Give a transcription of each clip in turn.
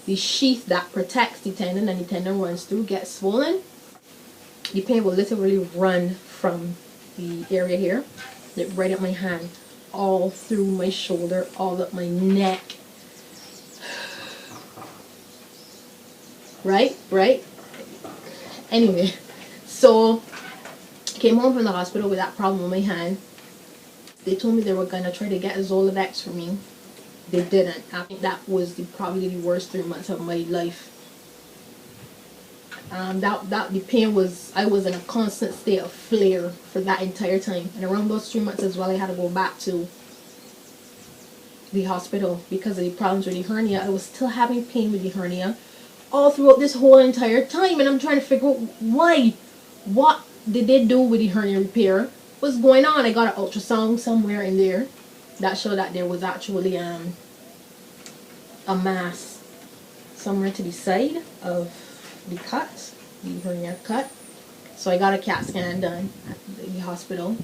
the sheath that protects the tendon and the tendon runs through gets swollen, the pain will literally run from the area here, like right up my hand, all through my shoulder, all up my neck. Right? Anyway, so I came home from the hospital with that problem in my hand. They told me they were gonna try to get Zoladex for me. They didn't. I think that was probably the worst 3 months of my life. The pain was, I was in a constant state of flare for that entire time. And around those 3 months as well, I had to go back to the hospital because of the problems with the hernia. I was still having pain with the hernia all throughout this whole entire time, and I'm trying to figure out why. What did they do with the hernia repair? What's going on? I got an ultrasound somewhere in there that showed that there was actually a mass somewhere to the side of the cut, the hernia cut. So I got a CAT scan done at the hospital,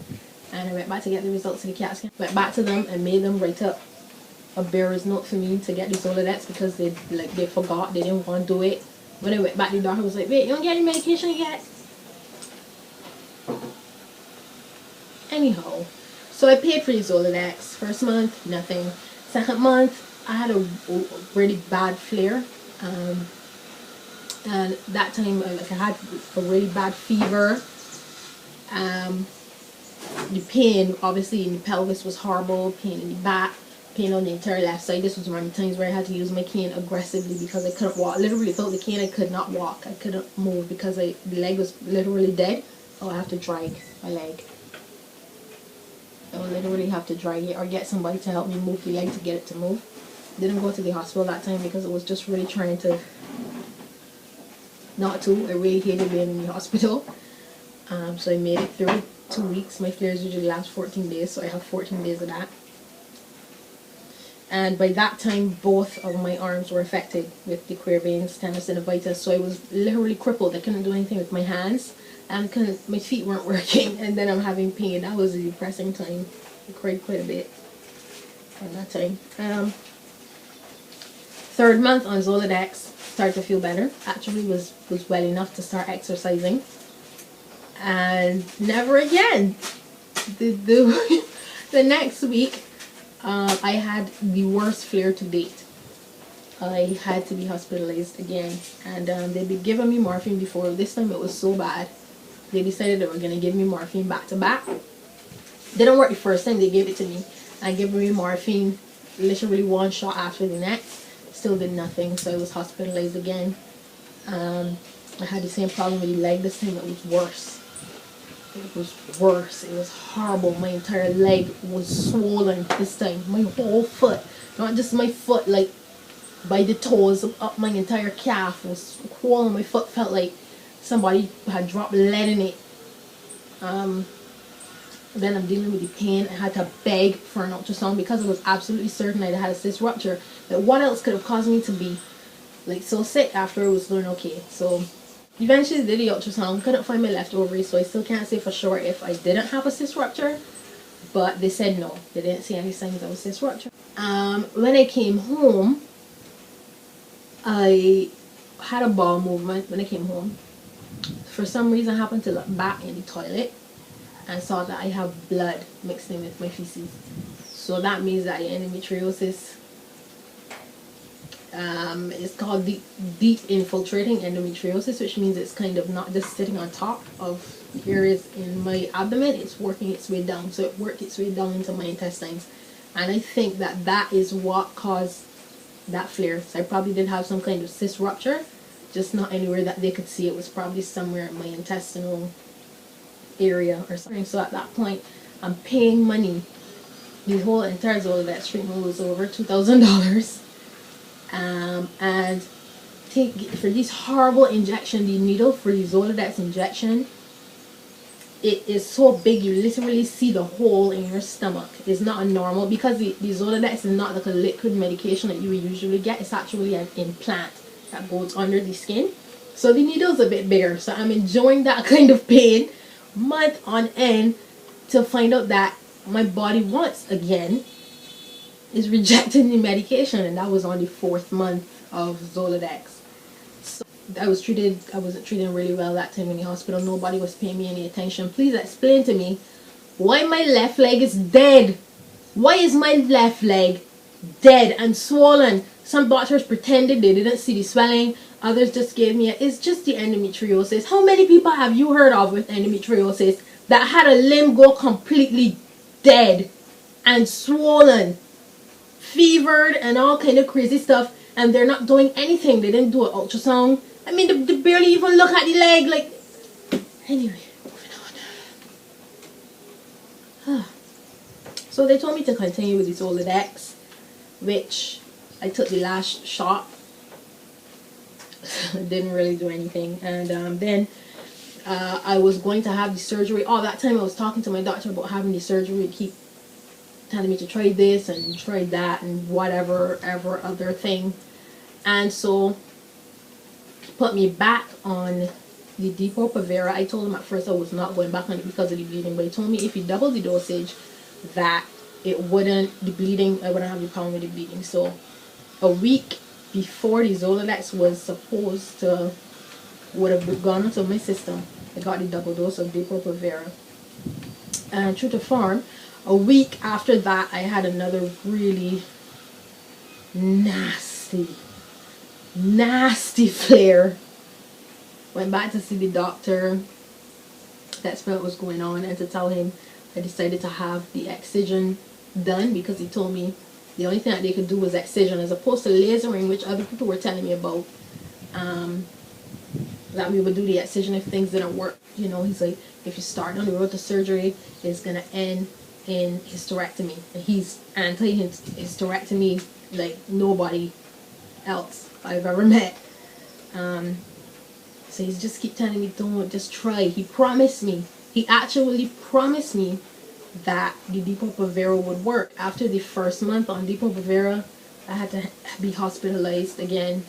and I went back to get the results of the CAT scan. Went back to them and made them write up a bearer's note for me to get the Zoladex because they forgot, they didn't want to do it. When I went back, the doctor was like, "Wait, you don't get any medication yet?" Anyhow, so I paid for the Zoladex. First month, nothing. Second month, I had a really bad flare, and that time I had a really bad fever. The pain, obviously, in the pelvis was horrible. Pain in the back. Pain on the entire left side. This was one of the times where I had to use my cane aggressively because I couldn't walk. Literally, without the cane, I could not walk. I couldn't move because the leg was literally dead. Oh, I have to drag my leg. I would literally have to drag it or get somebody to help me move the leg to get it to move. Didn't go to the hospital that time because it was just really trying to not to. I really hated being in the hospital. So I made it through 2 weeks. My flares usually last 14 days, so I have 14 days of that. And by that time, both of my arms were affected with the queer veins, tendinosynovitis. So I was literally crippled. I couldn't do anything with my hands, and my feet weren't working. And then I'm having pain. That was a depressing time. I cried quite a bit at that time. Third month on Zoladex, started to feel better. Actually, was well enough to start exercising. And never again. The next week, I had the worst flare to date. I had to be hospitalized again, and they'd been giving me morphine before. This time it was so bad, they decided they were going to give me morphine back to back. Didn't work the first time they gave it to me. I gave me morphine literally one shot after the next. Still did nothing, so I was hospitalized again. I had the same problem with the leg. This time it was worse. It was worse. It was horrible. My entire leg was swollen this time. My whole foot. Not just my foot, like by the toes up my entire calf was swollen. My foot felt like somebody had dropped lead in it. Then I'm dealing with the pain. I had to beg for an ultrasound because I was absolutely certain I had a cyst rupture. But what else could have caused me to be like so sick after it was doing okay? So eventually did the ultrasound, couldn't find my left ovary, so I still can't say for sure if I didn't have a cyst rupture, but they said no, they didn't see any signs of a cyst rupture. When I came home, I had a bowel movement when I came home. For some reason I happened to look back in the toilet and saw that I have blood mixed in with my feces. So that means that endometriosis, it's called deep infiltrating endometriosis, which means it's kind of not just sitting on top of the areas in my abdomen, it's working its way down. So it worked its way down into my intestines, and I think that that is what caused that flare. So I probably did have some kind of cyst rupture, just not anywhere that they could see. It was probably somewhere in my intestinal area or something. So at that point, I'm paying money. The whole entire Zoladex treatment was over $2,000. And for this horrible injection, the needle for the Zoladex injection, it is so big you literally see the hole in your stomach. It's not a normal, because the Zoladex is not like a liquid medication that you would usually get. It's actually an implant that goes under the skin, so the needle's a bit bigger. So I'm enjoying that kind of pain month on end to find out that my body once again is rejecting the medication, and that was on the 4th month of Zoladex. So I wasn't treated really well that time in the hospital. Nobody was paying me any attention. Please explain to me why my left leg is dead. Why is my left leg dead and swollen? Some doctors pretended they didn't see the swelling. Others just gave me it's just the endometriosis. How many people have you heard of with endometriosis that had a limb go completely dead and swollen, fevered, and all kind of crazy stuff, and they're not doing anything? They didn't do an ultrasound. I mean, they barely even look at the leg. Like, anyway, moving on. So they told me to continue with the Zoladex, which I took the last shot. It didn't really do anything. And then I was going to have the surgery. All that time I was talking to my doctor about having the surgery. He keep telling me to try this and try that and whatever other thing. And so put me back on the Depo-Provera. I told him at first I was not going back on it because of the bleeding, but he told me if you double the dosage that I wouldn't have the problem with the bleeding. So a week before the Zoladex was supposed to would have gone into my system, I got the double dose of Depo-Provera. And true to form, a week after that I had another really nasty flare. Went back to see the doctor to explain what was going on and to tell him I decided to have the excision done because he told me the only thing that they could do was excision as opposed to lasering, which other people were telling me about. That we would do the excision if things didn't work. You know, he's like, if you start on the road to surgery, it's gonna end in hysterectomy. And he's anti-hysterectomy like nobody else I've ever met. So he's just keep telling me, don't, just try. He actually promised me that the Depo-Provera would work. After the first month on Depo-Provera, I had to be hospitalized again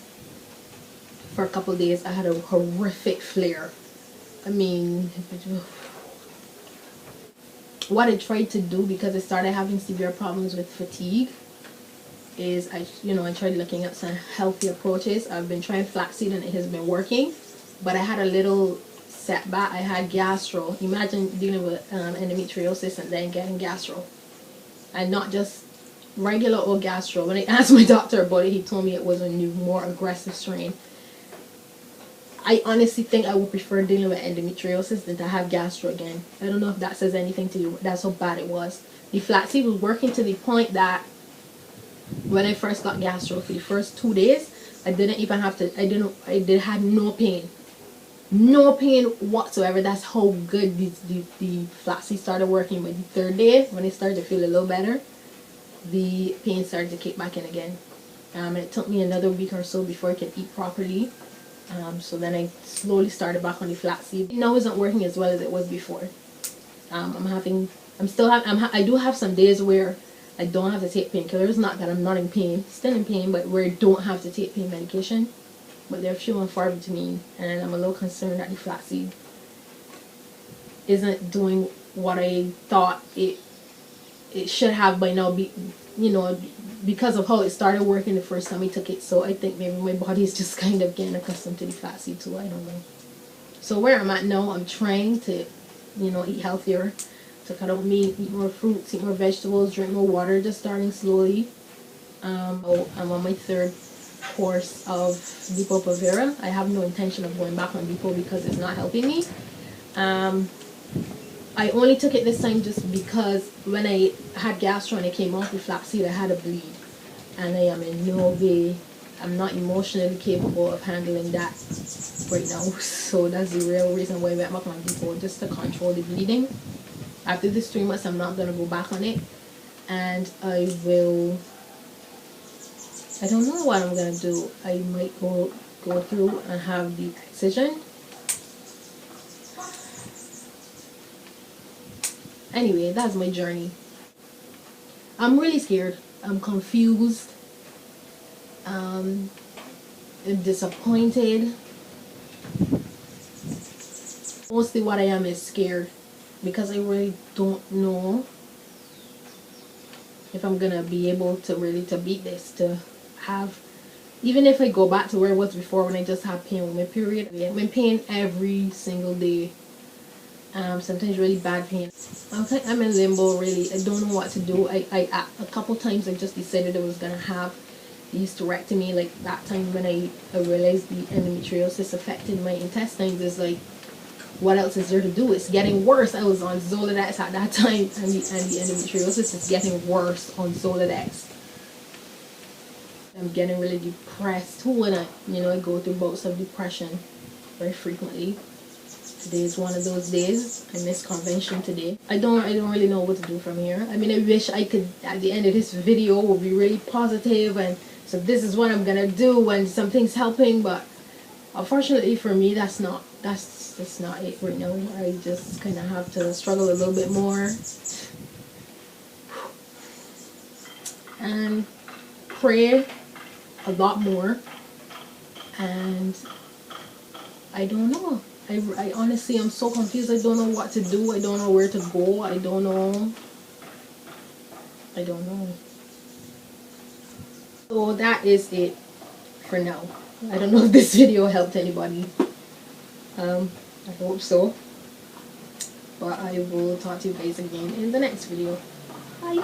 for a couple of days. I had a horrific flare. I mean, what I tried to do, because I started having severe problems with fatigue, is I tried looking at some healthy approaches. I've been trying flaxseed and it has been working, but I had a little setback. I had gastro. Imagine dealing with endometriosis and then getting gastro, and not just regular old gastro. When I asked my doctor about it, he told me it was a new, more aggressive strain. I honestly think I would prefer dealing with endometriosis than to have gastro again. I don't know if that says anything to you. That's how bad it was. The flaxseed was working to the point that when I first got gastro, for the first 2 days, I didn't even have to, I had no pain. No pain whatsoever. That's how good the flaxseed started working. By the third day, when it started to feel a little better, the pain started to kick back in again. And it took me another week or so before I could eat properly. So then I slowly started back on the flaxseed. It now isn't working as well as it was before. I do have some days where I don't have to take painkillers. Not that I'm not in pain, still in pain, but where I don't have to take pain medication. But they're few and far between, and I'm a little concerned that the flaxseed isn't doing what I thought it should have by now. Because of how it started working the first time I took it. So I think maybe my body is just kind of getting accustomed to the flaxseed too. I don't know. So where I'm at now, I'm trying to, eat healthier, to cut out meat, eat more fruits, eat more vegetables, drink more water, just starting slowly. I'm on my third course of Depo-Provera. I have no intention of going back on Depo because it's not helping me. I only took it this time just because when I had gastro and I came off the flaxseed, I had a bleed. And I am in no way, I'm not emotionally capable of handling that right now. So that's the real reason why I went back on Depo, just to control the bleeding. After this 3 months, I'm not going to go back on it. And I don't know what I'm going to do. I might go through and have the excision. Anyway, that's my journey. I'm really scared. I'm confused. I'm disappointed. Mostly what I am is scared because I really don't know if I'm gonna be able to really beat this, to have Even if I go back to where I was before when I just had pain with my period, I'm in pain every single day. Sometimes really bad pain. I'm in limbo really. I don't know what to do. I a couple times I just decided I was gonna have the hysterectomy. Like that time when I realized the endometriosis affected my intestines. Is like, what else is there to do? It's getting worse. I was on Zoladex at that time, and the endometriosis is getting worse on Zoladex. I'm getting really depressed too, and I go through bouts of depression very frequently. Today is one of those days. I missed convention today. I don't really know what to do from here. I mean, I wish I could, at the end of this video, would be really positive, and so this is what I'm gonna do when something's helping, but unfortunately for me, that's not it right now. I just kind of have to struggle a little bit more and pray a lot more, and I don't know. I honestly am so confused. I don't know what to do. I don't know where to go. I don't know. So that is it for now. I don't know if this video helped anybody. I hope so. But I will talk to you guys again in the next video. Bye.